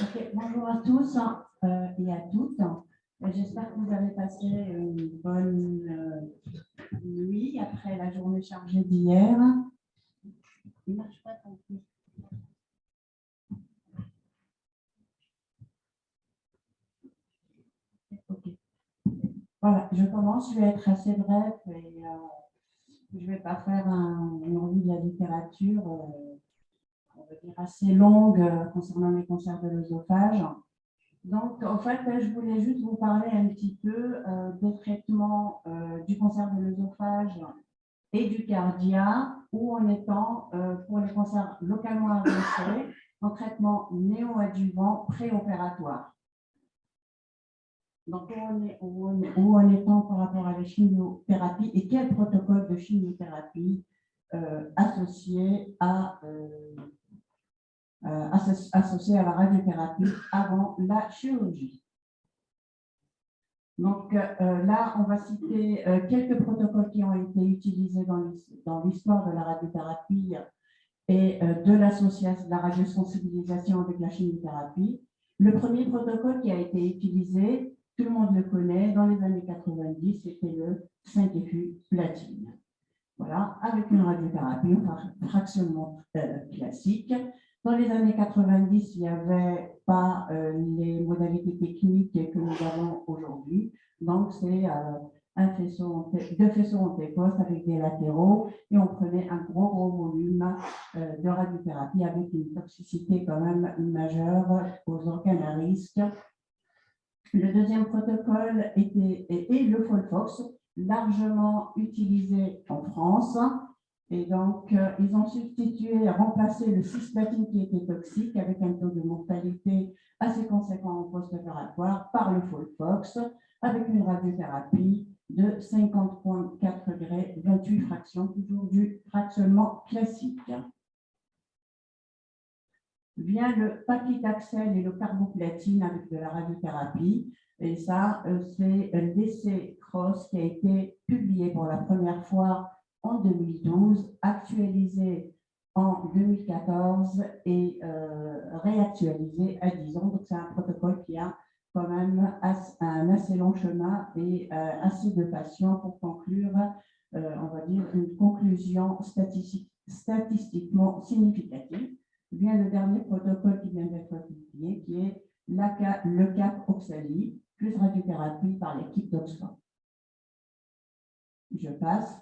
Ok, bonjour à tous et à toutes. J'espère que vous avez passé une bonne nuit après la journée chargée d'hier. Il ne marche pas tant pis. Ok. Voilà, je commence. Je vais être assez bref et je ne vais pas faire une revue de la littérature, on va dire assez longue concernant les cancers de l'œsophage. Donc, en fait, je voulais juste vous parler un petit peu des traitements du cancer de l'œsophage et du cardia, ou en étant pour les cancers localement avancés en traitement néoadjuvant préopératoire. Donc, où en étant par rapport à la chimiothérapie et quel protocole de chimiothérapie associé associé à la radiothérapie avant la chirurgie. Donc là, on va citer quelques protocoles qui ont été utilisés dans l'histoire de la radiothérapie et de l'association de la radiosensibilisation avec la chimiothérapie. Le premier protocole qui a été utilisé, tout le monde le connaît, dans les années 90, c'était le 5FU platine. Voilà, avec une radiothérapie, un fractionnement classique. Dans les années 90, il n'y avait pas les modalités techniques que nous avons aujourd'hui. Donc, c'est deux faisceaux antépostes avec des latéraux et on prenait un gros volume de radiothérapie avec une toxicité quand même majeure aux organes à risque. Le deuxième protocole est le Folfox, largement utilisé en France. Et donc, ils ont substitué, remplacé le cisplatine qui était toxique avec un taux de mortalité assez conséquent en post-opératoire par le Folfox avec une radiothérapie de 50,4 degrés, 28 fractions, toujours du fractionnement classique. Vient le paclitaxel et le carboplatine avec de la radiothérapie. Et ça, c'est l'essai CROSS qui a été publié pour la première fois en 2012, actualisé en 2014 et réactualisé à 10 ans. Donc, c'est un protocole qui a quand même un assez long chemin et assez de patients pour conclure, on va dire, une conclusion statistiquement significative. Vient le dernier protocole qui vient d'être publié, qui est le CAP Oxali, plus radiothérapie par l'équipe d'Oxford. Je passe.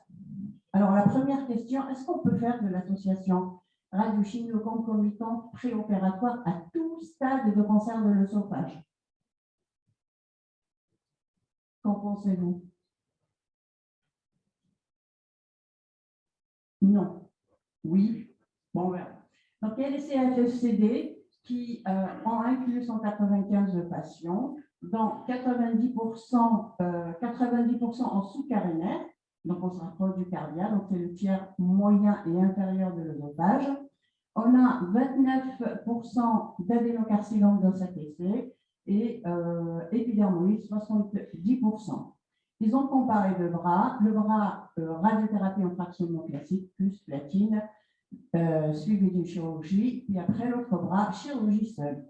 Alors, la première question, est-ce qu'on peut faire de l'association radiochimio concomitante préopératoire à tout stade de cancer de l'œsophage? Qu'en pensez-vous? Non. Oui. Bon, voilà. Donc, il y a les CHFCD qui ont inclus 195 patients, dont 90%, 90% en sous-carénaire, donc on se rapproche du cardiaque, donc c'est le tiers moyen et inférieur de l'œsophage. On a 29% d'adénocarcinome dans cet essai et épidermoïde, 70%. Ils ont comparé le bras radiothérapie en fractionnement classique plus platine, suivi d'une chirurgie, puis après l'autre bras, chirurgie seule.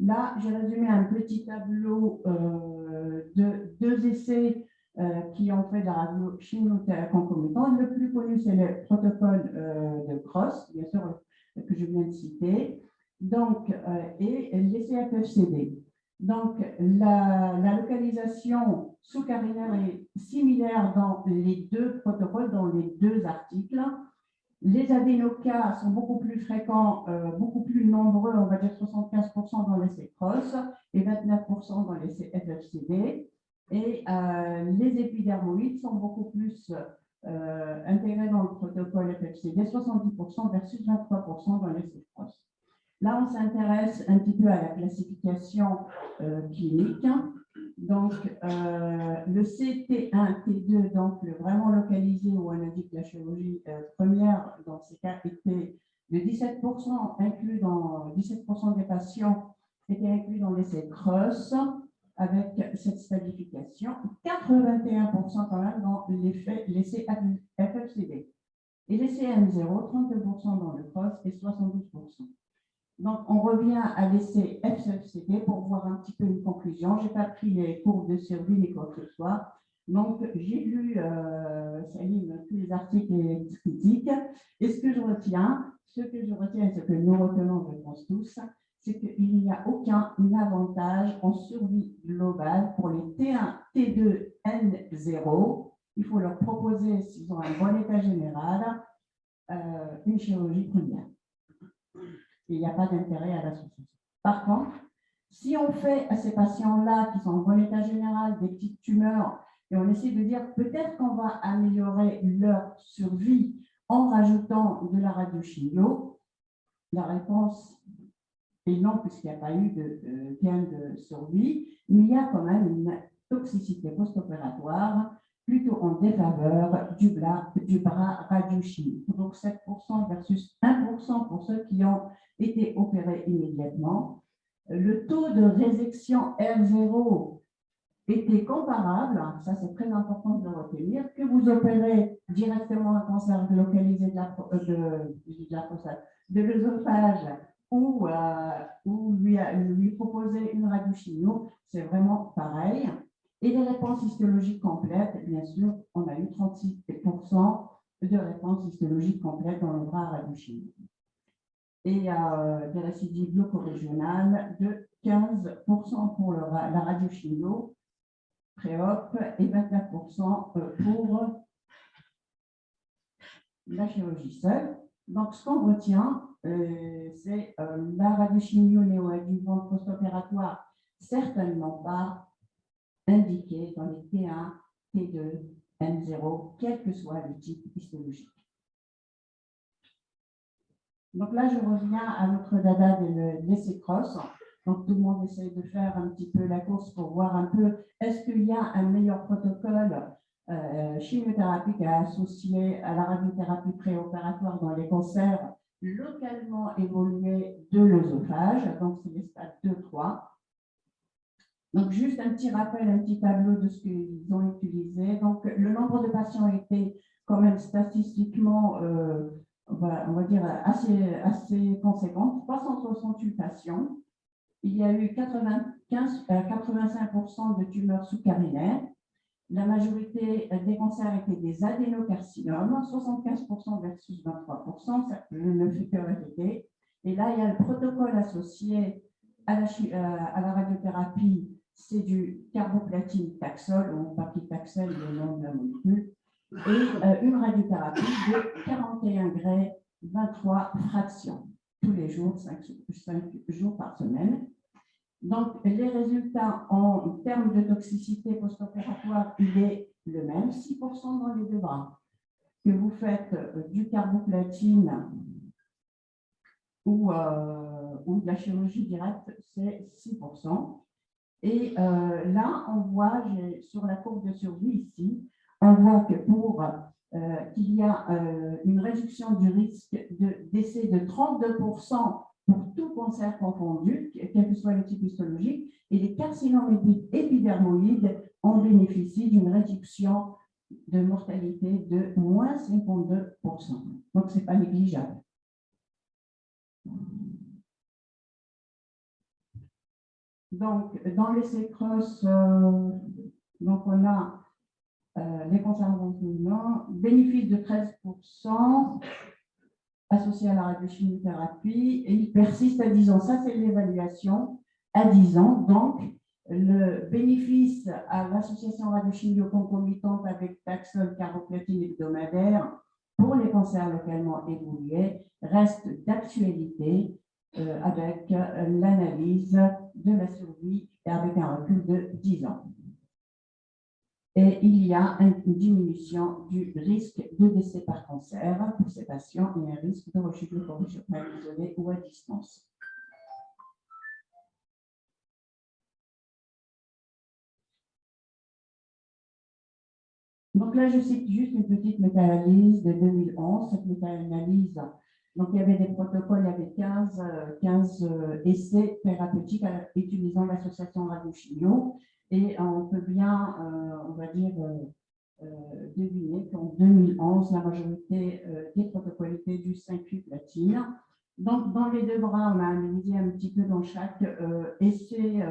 Là, j'ai résumé un petit tableau de deux essais qui ont fait de la radiochimiothérapie concomitante. Le plus connu, c'est le protocole de CROSS, bien sûr, que je viens de citer, donc, et les CFFCD. Donc, la localisation sous-carinaire est similaire dans les deux protocoles, dans les deux articles. Les adénocas sont beaucoup plus fréquents, beaucoup plus nombreux, on va dire 75% dans l'essai CROSS et 29% dans l'essai FFCD. Et les épidermoïdes sont beaucoup plus intégrés dans le protocole FFCD, 70% versus 23% dans l'essai CROSS. Là, on s'intéresse un petit peu à la classification clinique. Donc, le CT1, T2, donc vraiment localisé où on indique la chirurgie première, dans ces cas, était de 17% inclus dans 17% des patients étaient inclus dans l'essai CROSS avec cette stadification, 81% quand même dans l'essai FFCD. Et l'essai M0, 32% dans le CROSS et 72%. Donc, on revient à l'essai FCFCD pour voir un petit peu une conclusion. Je n'ai pas pris les courbes de survie ni quoi que ce soit. Donc, j'ai lu, Salim, tous les articles et les critiques. Et ce que je retiens, et ce que nous retenons, je pense tous, c'est qu'il n'y a aucun avantage en survie globale pour les T1, T2, N0. Il faut leur proposer, s'ils ont un bon état général, une chirurgie première. Il n'y a pas d'intérêt à l'association. Par contre, si on fait à ces patients-là qui sont en bon état général des petites tumeurs et on essaie de dire peut-être qu'on va améliorer leur survie en rajoutant de la radiochimio, la réponse est non, puisqu'il n'y a pas eu de gain de survie, mais il y a quand même une toxicité post-opératoire plutôt en défaveur du bras radiochimique. Donc 7% versus 1% pour ceux qui ont été opérés immédiatement. Le taux de résection R0 était comparable, ça c'est très important de le retenir, que vous opérez directement un cancer localisé de l'œsophage ou lui proposer une radiochimio, c'est vraiment pareil. Et les réponses histologiques complètes, bien sûr, on a eu 36% de réponses histologiques complètes dans le bras radiochimique. Et des récidives glucorégionales de 15% pour la radiochimio pré-op et 29% pour la chirurgie seule. Donc, ce qu'on retient, c'est la radiochimio néoadjuvante post-opératoire, certainement pas indiquée dans les T1, T2, N0, quel que soit le type histologique. Donc là, je reviens à notre dada de l'essai cross. Donc, tout le monde essaie de faire un petit peu la course pour voir un peu est-ce qu'il y a un meilleur protocole chimiothérapique à associer à la radiothérapie préopératoire dans les cancers localement évolués de l'œsophage. Donc, c'est les stades 2-3. Donc, juste un petit rappel, un petit tableau de ce qu'ils ont utilisé. Donc, le nombre de patients était quand même statistiquement, on va dire, assez conséquent. 368 patients. Il y a eu 85% de tumeurs sous-carinaires. La majorité des cancers étaient des adénocarcinomes, 75% versus 23%, ça, je ne fais que répéter. Et là, il y a le protocole associé à la radiothérapie, c'est du carboplatine taxol, ou paclitaxel, le nom de la molécule, et une radiothérapie de 41 grès, 23 fractions, tous les jours, 5 jours par semaine. Donc, les résultats en termes de toxicité post-opératoire, il est le même, 6% dans les deux bras. Que vous faites du carboplatine ou de la chirurgie directe, c'est 6%. Et là, on voit, sur la courbe de survie ici, on voit que qu'il y a une réduction du risque de décès de 32% pour tout cancer confondu, quel que soit le type histologique, et les carcinomes épidermoïdes en bénéficient d'une réduction de mortalité de moins 52%. Donc, ce n'est pas négligeable. Donc, dans l'essai cross, donc on a les cancers non, bénéfice de 13% associé à la radiochimiothérapie et il persiste à 10 ans. Ça, c'est l'évaluation à 10 ans. Donc, le bénéfice à l'association radiochimio concomitante avec taxol, carboplatine hebdomadaire pour les cancers localement évolués reste d'actualité avec l'analyse de la survie et avec un recul de 10 ans. Et il y a une diminution du risque de décès par cancer pour ces patients et un risque de rechute glucorégionale isolée ou à distance. Donc là, je cite juste une petite méta-analyse de 2011. Cette méta-analyse, donc il y avait des protocoles, il y avait 15 essais thérapeutiques utilisant l'association radiochimio. Et on peut bien, on va dire, deviner qu'en 2011, la majorité des protocoles étaient du 5-8 platine. Donc, dans les deux bras, on a analysé un petit peu dans chaque essai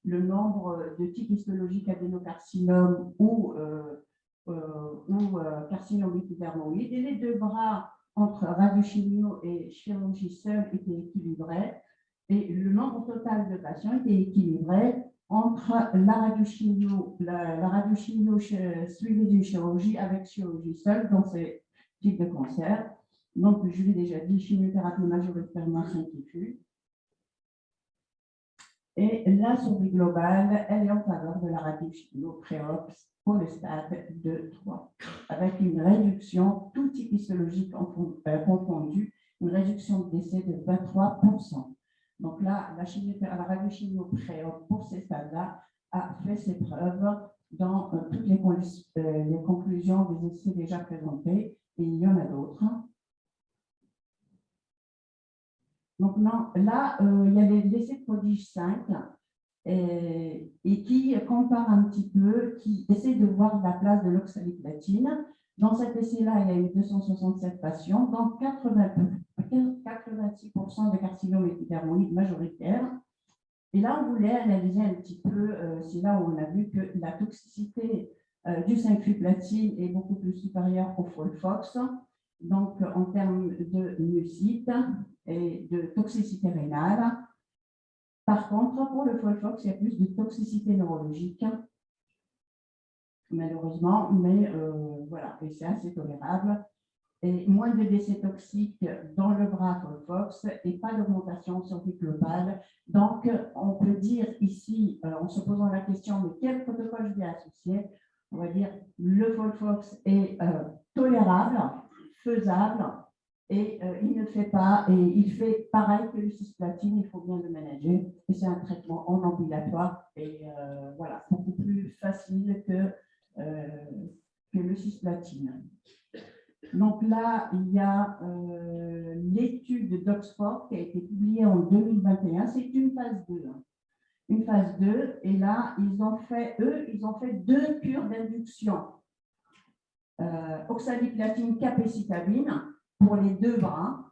le nombre de types histologiques adénocarcinome ou carcinome épidermoïde. Et les deux bras, entre radiochimio et chirurgie seule, étaient équilibrés. Et le nombre total de patients était équilibré entre la radiochimio suivie d'une chirurgie avec chirurgie seule dans ces types de cancers. Donc, je l'ai déjà dit, chimiothérapie majoritairement scientifique. Et la survie globale, elle est en faveur de la radiochimio préops pour le stade 2-3, avec une réduction, tout type histologique confondu, une réduction de décès de 23%. Donc là, la radiochimio préops pour ces stades-là a fait ses preuves dans toutes les conclusions des essais déjà présentés, et il y en a d'autres. Donc non, là, il y a l'essai de Prodige 5 et qui compare un petit peu, qui essaie de voir la place de l'oxaliplatine. Dans cet essai-là, il y a eu 267 patients, donc 86% de carcinome épidermoïde majoritaire. Et là, on voulait analyser un petit peu, c'est là où on a vu que la toxicité du 5-fluclatine est beaucoup plus supérieure au Folfox. Donc, en termes de mucite et de toxicité rénale. Par contre, pour le Folfox, il y a plus de toxicité neurologique, malheureusement, mais voilà, et c'est assez tolérable. Et moins de décès toxiques dans le bras Folfox et pas d'augmentation en survie globale. Donc, on peut dire ici, en se posant la question, mais quel protocole je vais associer? On va dire le Folfox est tolérable, faisable, et il ne fait pas, et il fait pareil que le cisplatine, il faut bien le manager, et c'est un traitement en ambulatoire, et voilà, beaucoup plus facile que le cisplatine. Donc là, il y a l'étude d'Oxford qui a été publiée en 2021, c'est une phase 2. Une phase 2, et là, ils ont fait 2 cures d'induction. Oxaliplatine, capecitabine pour les 2 bras.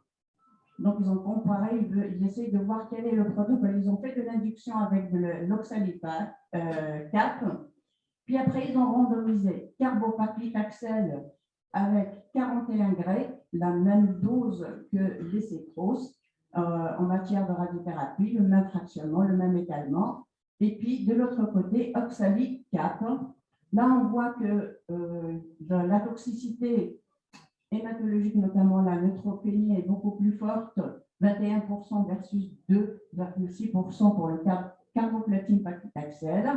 Donc, ils ont comparé, ils essayent de voir quel est le protocole. Ils ont fait de l'induction avec de l'oxalipat, cap. Puis après, ils ont randomisé carbopaclitaxel avec 41 Gray, la même dose que l'essai Cross en matière de radiothérapie, le même fractionnement, le même étalement. Et puis, de l'autre côté, oxalate cap. Là, on voit que la toxicité hématologique, notamment la neutropénie, est beaucoup plus forte, 21% versus 2,6% pour le carboplatine paclitaxel.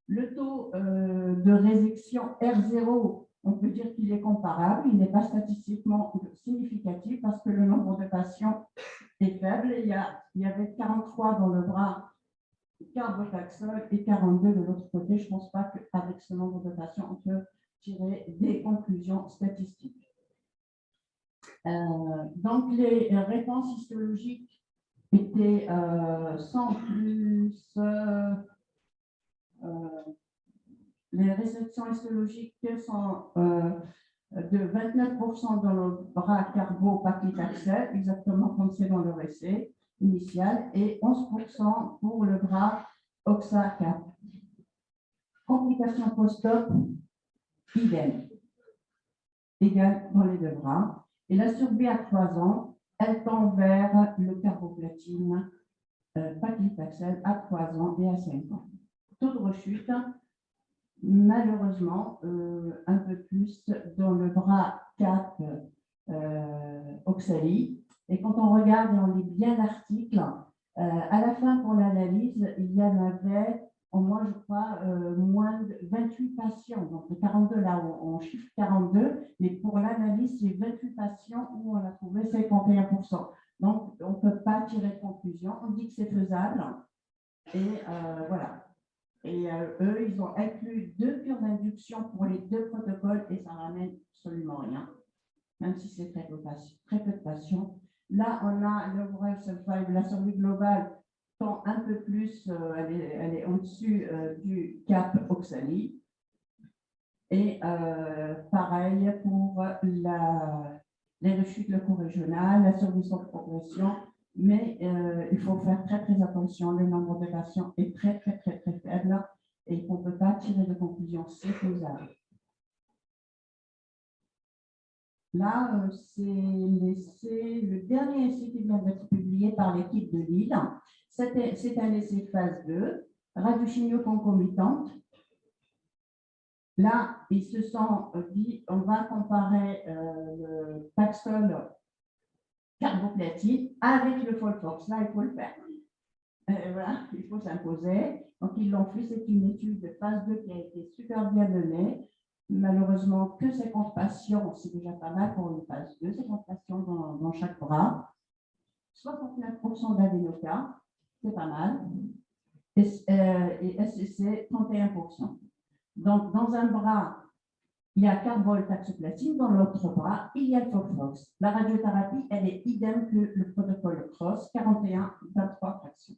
Le taux de résection R0, on peut dire qu'il est comparable, il n'est pas statistiquement significatif parce que le nombre de patients est faible. Il y avait 43 dans le bras carbotaxol et 42 de l'autre côté. Je ne pense pas qu'avec ce nombre de patients, on peut tirer des conclusions statistiques. Donc, les réponses histologiques étaient sans plus. Les réceptions histologiques sont de 29% dans le bras carbopaclitaxel, exactement comme c'est dans le essai initial, et 11% pour le bras oxa-cap. Complications post-op, idem, égale dans les 2 bras. Et la survie à 3 ans, elle tend vers le carboplatine paclitaxel à 3 ans et à 5 ans. Taux de rechute, malheureusement, un peu plus dans le bras cap oxali. Et quand on regarde et on lit bien l'article, à la fin pour l'analyse, il y en avait au moins, je crois, moins de 28 patients. Donc, le 42, là, on chiffre 42, mais pour l'analyse, c'est 28 patients où on a trouvé 51%. Donc, on ne peut pas tirer de conclusion. On dit que c'est faisable. Et voilà. Et eux, ils ont inclus 2 cures d'induction pour les 2 protocoles et ça ramène absolument rien, même si c'est très peu de patients. Là, on a l'overall survival, la survie globale tend un peu plus, elle est au-dessus du cap oxali. Et pareil pour les rechutes locaux-régionales, la survision de progression, mais il faut faire très très attention. Le nombre de patients est très faible et on ne peut pas tirer de conclusions sécurisées. Là, c'est le dernier essai qui vient d'être publié par l'équipe de Lille. C'est un essai phase 2, radiochimio concomitante. Là, ils se sont dit, on va comparer le Taxol carboplatine avec le Folfox. Là, il faut le faire. Voilà, il faut s'imposer. Donc, ils l'ont fait. C'est une étude de phase 2 qui a été super bien menée. Malheureusement, que 50 patients, c'est déjà pas mal pour une phase 2, 50 patients dans chaque bras. 69% d'adénocarpe, c'est pas mal. Et SCC, 31%. Donc, dans un bras, il y a carbol taxoplatine, dans l'autre bras, il y a le Folfox. La radiothérapie, elle est idem que le protocole CROSS, 41-23 fractions.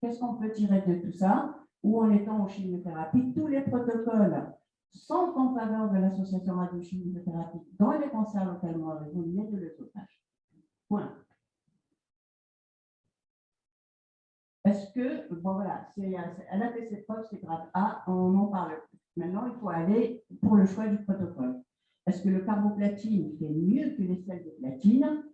Qu'est-ce qu'on peut tirer de tout ça? Ou en étant en chimiothérapie, tous les protocoles sont en faveur de l'association radiochimiothérapie dans les cancers localement résolus de l'œsophage. Point. Est-ce que, bon voilà, elle a fait ses preuves, c'est grade A, on en parle plus. Maintenant, il faut aller pour le choix du protocole. Est-ce que le carboplatine fait mieux que les sels de platine?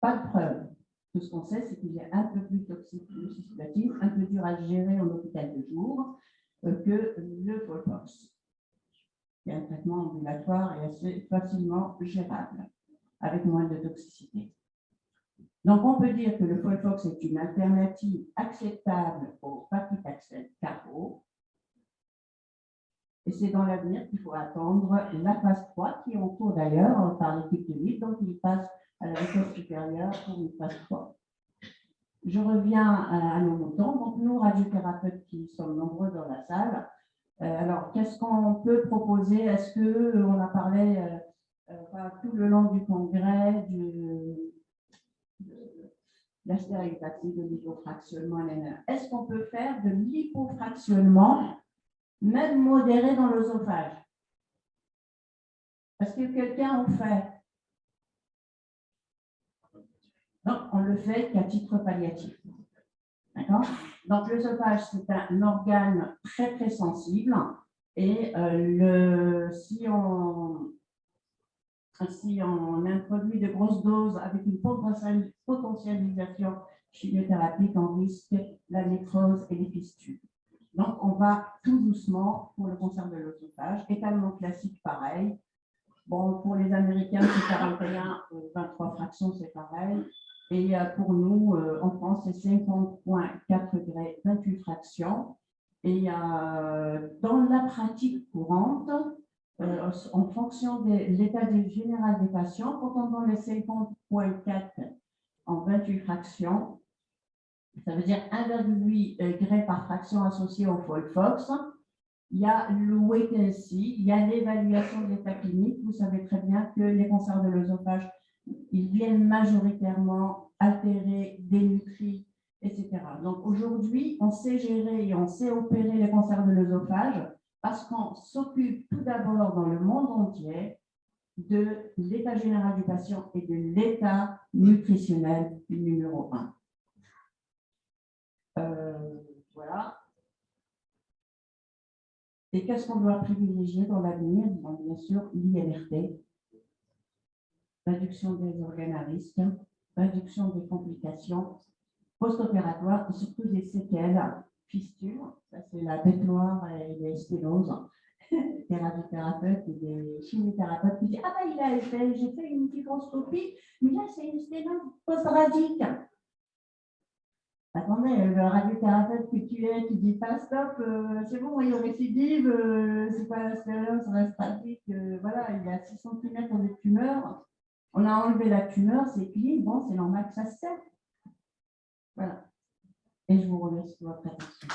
Pas de preuve. Tout ce qu'on sait, c'est qu'il est un peu plus toxique que le cisplatine, un peu dur à gérer en hôpital de jour que le Folfox. C'est un traitement ambulatoire et assez facilement gérable, avec moins de toxicité. Donc, on peut dire que le Folfox est une alternative acceptable au paclitaxel carbo. Et c'est dans l'avenir qu'il faut attendre la phase 3, qui est en cours d'ailleurs par l'équipe de Lille, donc il passe à la vitesse supérieure pour une phase 3. Je reviens à nos moutons. Donc, nous, radiothérapeutes qui sommes nombreux dans la salle, alors, qu'est-ce qu'on peut proposer? Est-ce qu'on a parlé tout le long du congrès de la stéréopathie, de l'hypofractionnement, est-ce qu'on peut faire de l'hypofractionnement, même modéré dans l'œsophage? Est-ce que quelqu'un en fait? Non, on le fait qu'à titre palliatif. D'accord? Donc, l'œsophage, c'est un organe très sensible. Et si on introduit de grosses doses avec une potentialisation chimiothérapique, on risque la nécrose et les fistules. Donc, on va tout doucement pour le cancer de l'œsophage. Étalement classique, pareil. Bon, pour les Américains, c'est 41, 23 fractions, c'est pareil. Et pour nous, en France, c'est 50,4 degrés, 28 fractions. Et dans la pratique courante, en fonction de l'état général des patients, quand on donne les 50,4 en 28 fractions, ça veut dire 1,8 degrés par fraction associé au Folfox. Il y a le wait and see, il y a l'évaluation de l'état clinique. Vous savez très bien que les cancers de l'œsophage, ils viennent majoritairement altérer, dénutrir, etc. Donc aujourd'hui, on sait gérer et on sait opérer les cancers de l'œsophage parce qu'on s'occupe tout d'abord dans le monde entier de l'état général du patient et de l'état nutritionnel du numéro 1. Voilà. Et qu'est-ce qu'on doit privilégier dans l'avenir? Bien sûr, l'ILRT, réduction des organes à risque, réduction des complications post-opératoires et surtout des séquelles, fistules, ça c'est la bête noire et les sténoses, des radiothérapeutes et des chimiothérapeutes qui disent « Ah ben j'ai fait une fibroscopie, mais là c'est une sténose post-radique ». Attendez, le radiothérapeute que tu es, tu dis pas stop, c'est bon, il y a récidive, c'est pas la sténose, ça reste radique, voilà, il y a 6 cm de tumeur, on a enlevé la tumeur, c'est clean, bon, c'est normal que ça se sert. Voilà. Et je vous remercie de votre attention.